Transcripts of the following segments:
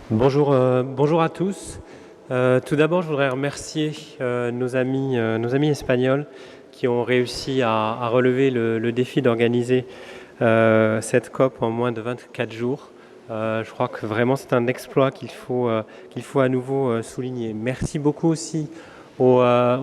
Bonjour à tous. Tout d'abord, je voudrais remercier nos amis espagnols qui ont réussi à relever le défi d'organiser cette COP en moins de 24 jours. Je crois que vraiment c'est un exploit qu'il faut à nouveau souligner. Merci beaucoup aussi au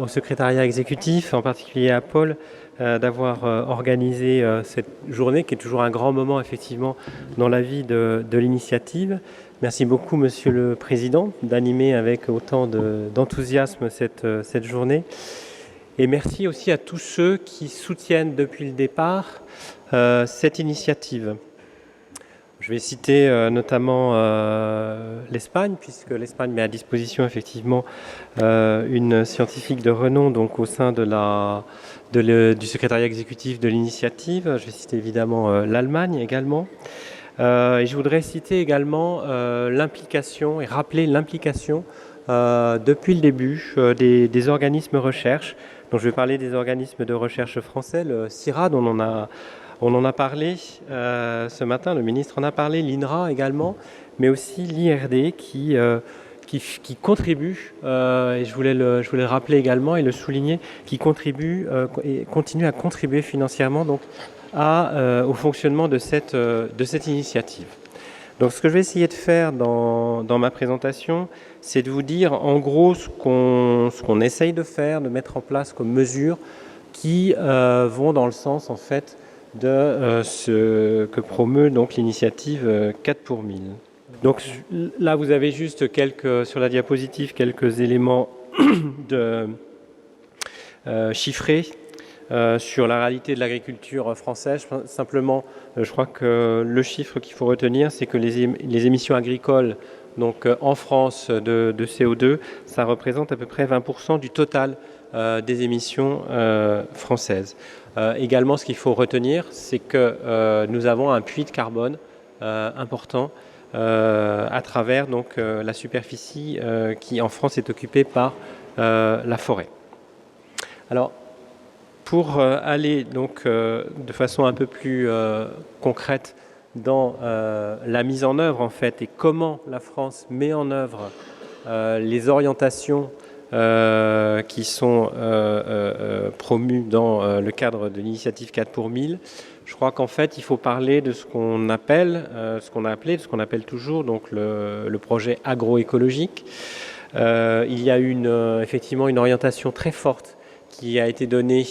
secrétariat exécutif, en particulier à Paul, d'avoir organisé cette journée qui est toujours un grand moment effectivement dans la vie de l'initiative. Merci beaucoup Monsieur le Président d'animer avec autant d'enthousiasme cette journée. Et merci aussi à tous ceux qui soutiennent depuis le départ cette initiative. Je vais citer notamment l'Espagne, puisque l'Espagne met à disposition effectivement une scientifique de renom donc, au sein du secrétariat exécutif de l'initiative. Je vais citer évidemment l'Allemagne également. Et je voudrais citer également l'implication et rappeler l'implication depuis le début des organismes recherche. Donc je vais parler des organismes de recherche français, le CIRAD, on en a parlé ce matin, le ministre en a parlé, l'INRA également, mais aussi l'IRD qui contribue, et je voulais le rappeler également et le souligner, qui contribue et continue à contribuer financièrement donc, au fonctionnement de cette initiative. Donc ce que je vais essayer de faire dans ma présentation, c'est de vous dire en gros ce qu'on essaye de faire, de mettre en place comme mesures qui vont dans le sens en fait de ce que promeut donc l'initiative 4 pour 1000. Donc là vous avez juste sur la diapositive quelques éléments chiffrés sur la réalité de l'agriculture française. Simplement, je crois que le chiffre qu'il faut retenir, c'est que les émissions agricoles donc, en France de CO2, ça représente à peu près 20% du total des émissions françaises. Également, ce qu'il faut retenir, c'est que nous avons un puits de carbone important à travers donc, la superficie qui, en France, est occupée par la forêt. Alors, pour aller donc de façon un peu plus concrète dans la mise en œuvre en fait et comment la France met en œuvre les orientations qui sont promues dans le cadre de l'initiative 4 pour 1000, je crois qu'en fait il faut parler de ce qu'on appelle, ce qu'on appelle toujours donc le projet agroécologique. Il y a effectivement une orientation très forte qui a été donnée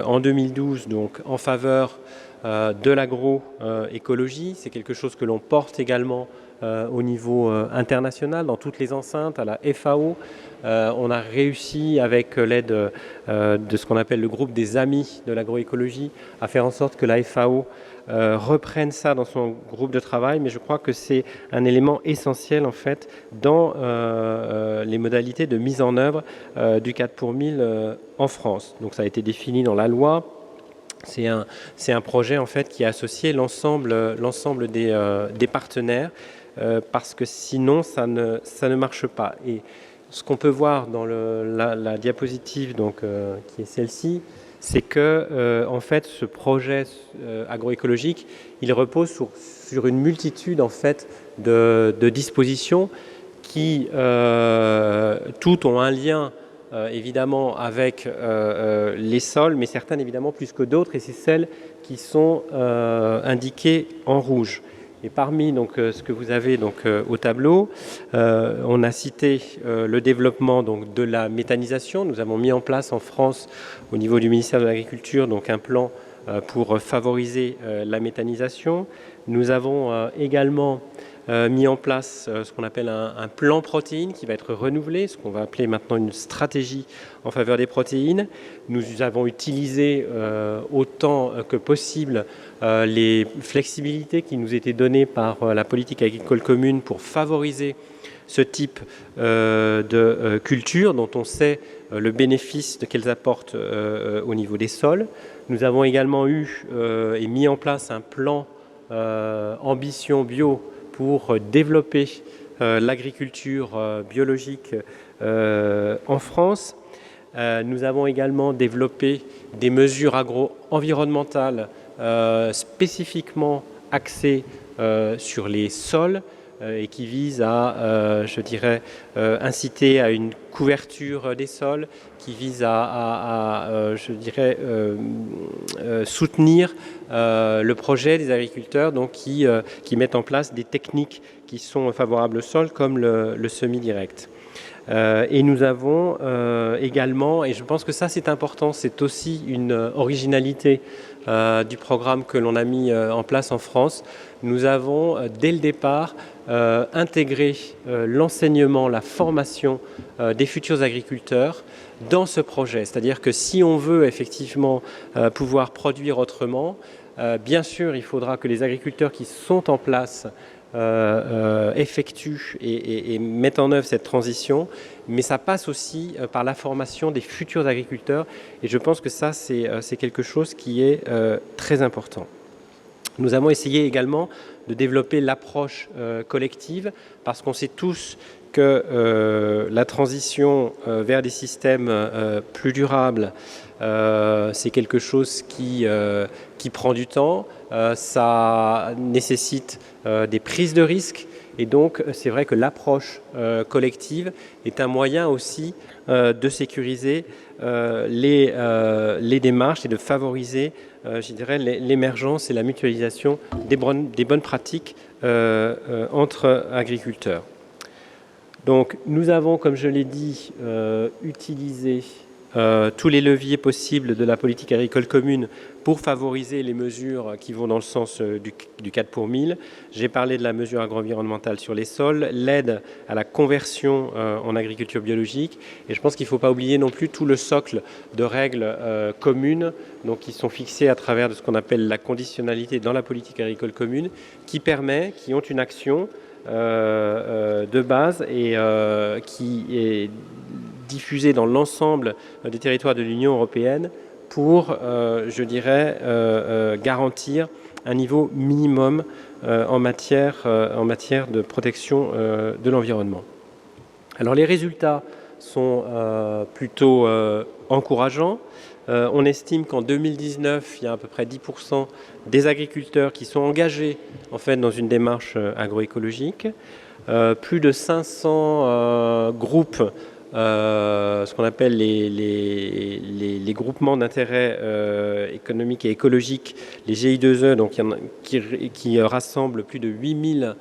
en 2012 donc, en faveur de l'agroécologie. C'est quelque chose que l'on porte également au niveau international, dans toutes les enceintes, à la FAO. On a réussi, avec l'aide de ce qu'on appelle le groupe des amis de l'agroécologie, à faire en sorte que la FAO reprenne ça dans son groupe de travail, mais je crois que c'est un élément essentiel en fait dans les modalités de mise en œuvre du 4 pour 1000 en France. Donc ça a été défini dans la loi. C'est un projet en fait qui a associé l'ensemble des partenaires parce que sinon ça ne marche pas. Et ce qu'on peut voir dans la diapositive donc, qui est celle-ci, c'est que en fait ce projet agroécologique, il repose sur une multitude en fait de dispositions qui toutes ont un lien évidemment avec les sols, mais certaines évidemment plus que d'autres, et c'est celles qui sont indiquées en rouge. Et parmi donc, ce que vous avez donc, au tableau, on a cité le développement donc, de la méthanisation. Nous avons mis en place en France, au niveau du ministère de l'Agriculture, donc, un plan pour favoriser la méthanisation. Nous avons également mis en place ce qu'on appelle un plan protéines qui va être renouvelé, ce qu'on va appeler maintenant une stratégie en faveur des protéines. Nous avons utilisé autant que possible les flexibilités qui nous étaient données par la politique agricole commune pour favoriser ce type de culture dont on sait le bénéfice qu'elles apportent au niveau des sols. Nous avons également eu et mis en place un plan ambition bio pour développer l'agriculture biologique en France. Nous avons également développé des mesures agro-environnementales spécifiquement axées sur les sols et qui visent à, je dirais, inciter à une couverture des sols, qui visent je dirais, soutenir le projet des agriculteurs, donc qui mettent en place des techniques qui sont favorables au sol, comme le semi-direct. Et nous avons également, et je pense que ça c'est important, c'est aussi une originalité du programme que l'on a mis en place en France. Nous avons dès le départ intégré l'enseignement, la formation des futurs agriculteurs dans ce projet. C'est-à-dire que si on veut effectivement pouvoir produire autrement, bien sûr il faudra que les agriculteurs qui sont en place effectuent et mettent en œuvre cette transition, mais ça passe aussi par la formation des futurs agriculteurs, et je pense que ça c'est quelque chose qui est très important. Nous avons essayé également de développer l'approche collective, parce qu'on sait tous que la transition vers des systèmes plus durables, c'est quelque chose qui prend du temps, ça nécessite des prises de risques, et donc c'est vrai que l'approche collective est un moyen aussi de sécuriser les démarches et de favoriser, je dirais, l'émergence et la mutualisation des bonnes pratiques entre agriculteurs. Donc nous avons, comme je l'ai dit, utilisé tous les leviers possibles de la politique agricole commune pour favoriser les mesures qui vont dans le sens du 4 pour 1000. J'ai parlé de la mesure agro-environnementale sur les sols, l'aide à la conversion en agriculture biologique, et je pense qu'il ne faut pas oublier non plus tout le socle de règles communes, donc qui sont fixées à travers de ce qu'on appelle la conditionnalité dans la politique agricole commune, qui ont une action de base et qui est diffusée dans l'ensemble des territoires de l'Union européenne pour, je dirais, garantir un niveau minimum en matière de protection de l'environnement. Alors les résultats sont plutôt encourageants. On estime qu'en 2019, il y a à peu près 10% des agriculteurs qui sont engagés en fait, dans une démarche agroécologique. Plus de 500 groupes, ce qu'on appelle les groupements d'intérêt économique et écologique, les GI2E, donc, qui rassemblent plus de 8000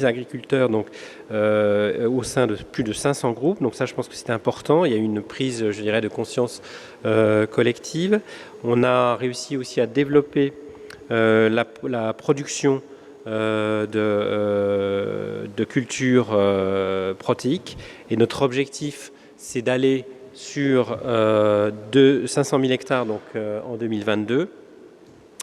agriculteurs donc, au sein de plus de 500 groupes. Donc ça, je pense que c'est important. Il y a eu une prise, je dirais, de conscience collective. On a réussi aussi à développer la production de cultures protéiques. Et notre objectif, c'est d'aller sur 500 000 hectares donc, en 2022.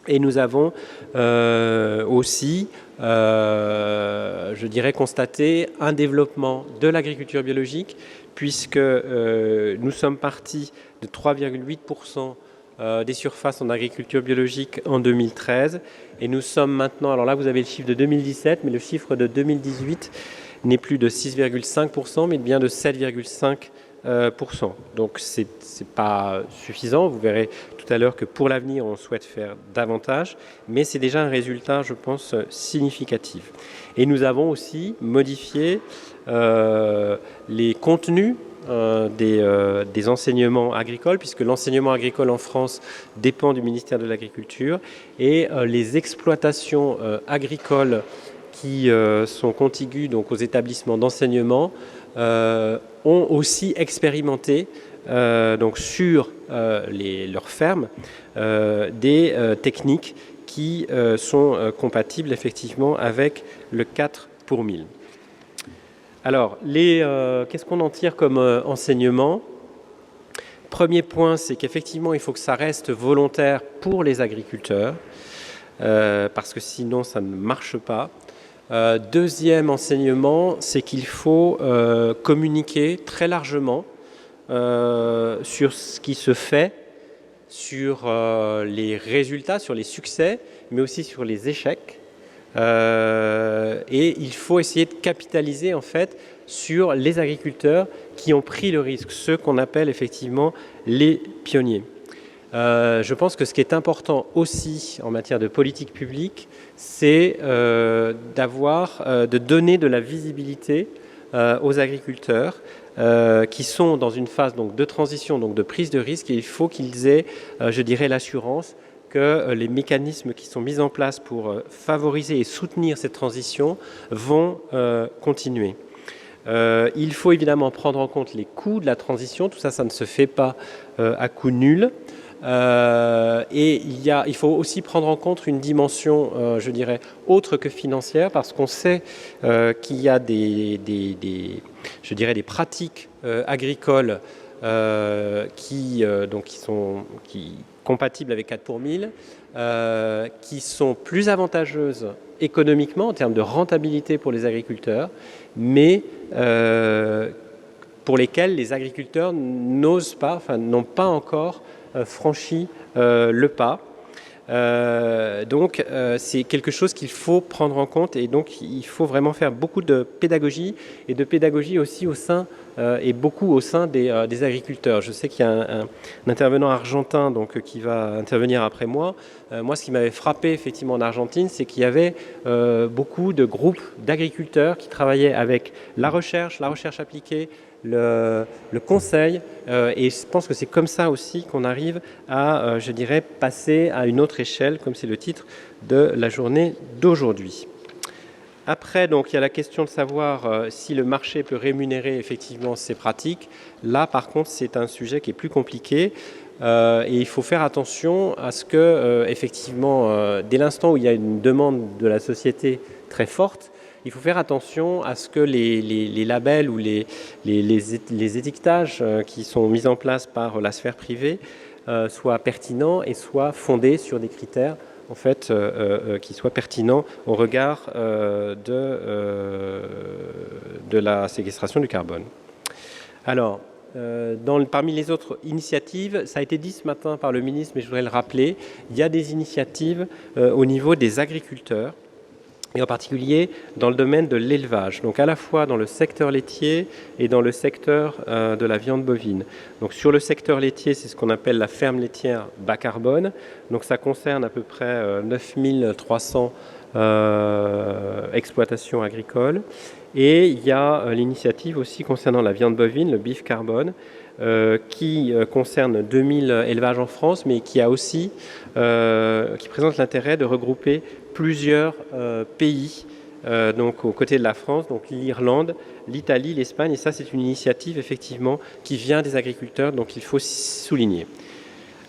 Et nous avons aussi, je dirais, constaté un développement de l'agriculture biologique, puisque nous sommes partis de 3,8% des surfaces en agriculture biologique en 2013. Et nous sommes maintenant, alors là vous avez le chiffre de 2017, mais le chiffre de 2018 n'est plus de 6,5%, mais bien de 7,5%. Donc c'est pas suffisant, vous verrez tout à l'heure que pour l'avenir on souhaite faire davantage, mais c'est déjà un résultat, je pense, significatif. Et nous avons aussi modifié les contenus des enseignements agricoles, puisque l'enseignement agricole en France dépend du ministère de l'Agriculture, et les exploitations agricoles qui sont contiguës donc, aux établissements d'enseignement ont aussi expérimenté donc, sur leurs fermes des techniques qui sont compatibles effectivement avec le 4 pour 1000. Alors, qu'est-ce qu'on en tire comme enseignement ? Premier point, c'est qu'effectivement, il faut que ça reste volontaire pour les agriculteurs, parce que sinon, ça ne marche pas. Deuxième enseignement, c'est qu'il faut communiquer très largement sur ce qui se fait, sur les résultats, sur les succès, mais aussi sur les échecs. Et il faut essayer de capitaliser en fait sur les agriculteurs qui ont pris le risque, ceux qu'on appelle effectivement les pionniers. Je pense que ce qui est important aussi en matière de politique publique, c'est de donner de la visibilité aux agriculteurs qui sont dans une phase donc, de transition, donc de prise de risque, et il faut qu'ils aient, je dirais, l'assurance que les mécanismes qui sont mis en place pour favoriser et soutenir cette transition vont continuer. Il faut évidemment prendre en compte les coûts de la transition, tout ça, ça ne se fait pas à coût nul. Et il faut aussi prendre en compte une dimension, je dirais, autre que financière, parce qu'on sait qu'il y a des pratiques agricoles qui sont compatibles avec 4 pour 1000, qui sont plus avantageuses économiquement en termes de rentabilité pour les agriculteurs, mais pour lesquelles les agriculteurs n'ont pas encore franchi le pas. Donc c'est quelque chose qu'il faut prendre en compte, et donc il faut vraiment faire beaucoup de pédagogie, et de pédagogie aussi au sein des agriculteurs. Je sais qu'il y a un intervenant argentin qui va intervenir après moi. Moi, ce qui m'avait frappé effectivement en Argentine, c'est qu'il y avait beaucoup de groupes d'agriculteurs qui travaillaient avec la recherche appliquée, le conseil, et je pense que c'est comme ça aussi qu'on arrive à, je dirais, passer à une autre échelle, comme c'est le titre de la journée d'aujourd'hui. Après, donc, il y a la question de savoir si le marché peut rémunérer effectivement ces pratiques. Là, par contre, c'est un sujet qui est plus compliqué. Et il faut faire attention à ce que, effectivement, dès l'instant où il y a une demande de la société très forte, il faut faire attention à ce que les labels ou les étiquetages qui sont mis en place par la sphère privée soient pertinents et soient fondés sur des critères en fait, qui soient pertinents au regard de la séquestration du carbone. Alors, parmi les autres initiatives, ça a été dit ce matin par le ministre, mais je voudrais le rappeler, il y a des initiatives au niveau des agriculteurs, et en particulier dans le domaine de l'élevage, donc à la fois dans le secteur laitier et dans le secteur de la viande bovine. Donc sur le secteur laitier, c'est ce qu'on appelle la ferme laitière bas carbone, donc ça concerne à peu près 9300 exploitations agricoles, et il y a l'initiative aussi concernant la viande bovine, le beef carbone, qui concerne 2000 élevages en France, mais qui présente l'intérêt de regrouper plusieurs pays, donc aux côtés de la France, donc l'Irlande, l'Italie, l'Espagne, et ça c'est une initiative effectivement qui vient des agriculteurs, donc il faut souligner.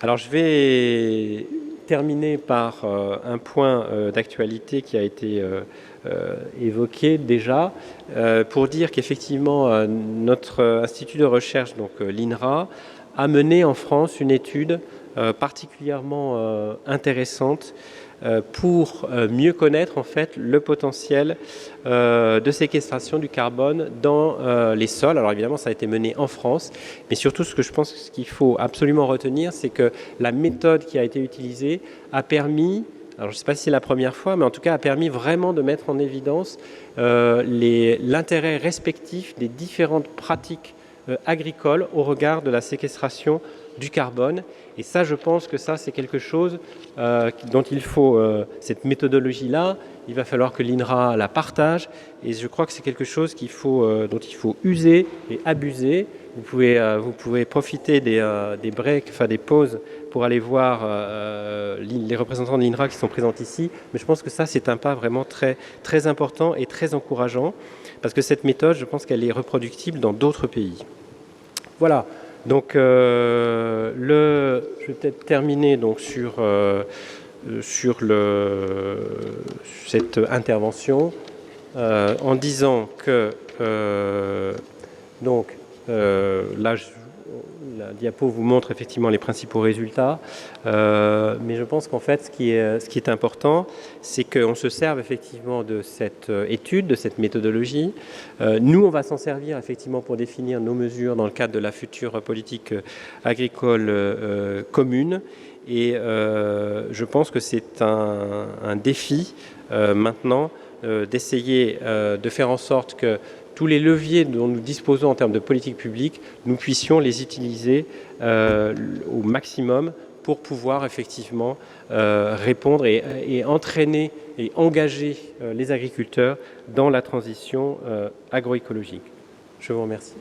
Alors je vais terminer par un point d'actualité qui a été évoqué déjà, pour dire qu'effectivement notre institut de recherche, donc l'INRA, a mené en France une étude particulièrement intéressante pour mieux connaître en fait le potentiel de séquestration du carbone dans les sols. Alors évidemment, ça a été mené en France, mais surtout ce que je pense qu'il faut absolument retenir, c'est que la méthode qui a été utilisée a permis, alors je ne sais pas si c'est la première fois, mais en tout cas a permis vraiment de mettre en évidence l'intérêt respectif des différentes pratiques agricoles au regard de la séquestration du carbone. Et ça, je pense que ça, c'est quelque chose dont il faut, cette méthodologie-là, il va falloir que l'INRA la partage. Et je crois que c'est quelque chose dont il faut user et abuser. Vous pouvez profiter des breaks, enfin des pauses, pour aller voir les représentants de l'INRA qui sont présents ici. Mais je pense que ça, c'est un pas vraiment très, très important et très encourageant, parce que cette méthode, je pense qu'elle est reproductible dans d'autres pays. Voilà. Donc, je vais peut-être terminer donc, sur cette intervention en disant que là, la diapo vous montre effectivement les principaux résultats, mais je pense qu'en fait, ce qui est important, c'est qu'on se serve effectivement de cette étude, de cette méthodologie. Nous, on va s'en servir effectivement pour définir nos mesures dans le cadre de la future politique agricole commune. Et je pense que c'est un défi maintenant d'essayer de faire en sorte que tous les leviers dont nous disposons en termes de politique publique, nous puissions les utiliser au maximum pour pouvoir effectivement répondre et entraîner et engager les agriculteurs dans la transition agroécologique. Je vous remercie.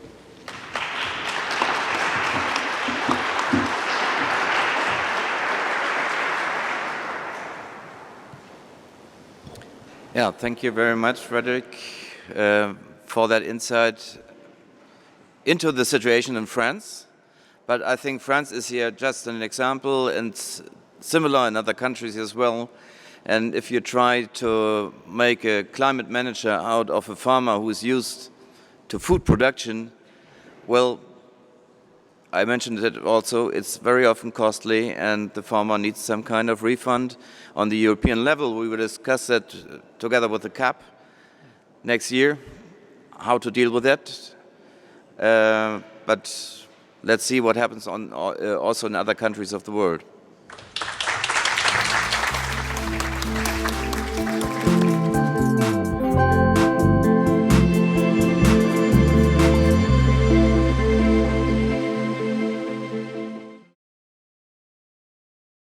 Yeah, thank you very much, Frederick, for that insight into the situation in France. But I think France is here just an example, and similar in other countries as well. And if you try to make a climate manager out of a farmer who is used to food production, well, I mentioned it also, it's very often costly, and the farmer needs some kind of refund. On the European level, we will discuss that together with the CAP next year, how to deal with that. But let's see what happens also in other countries of the world.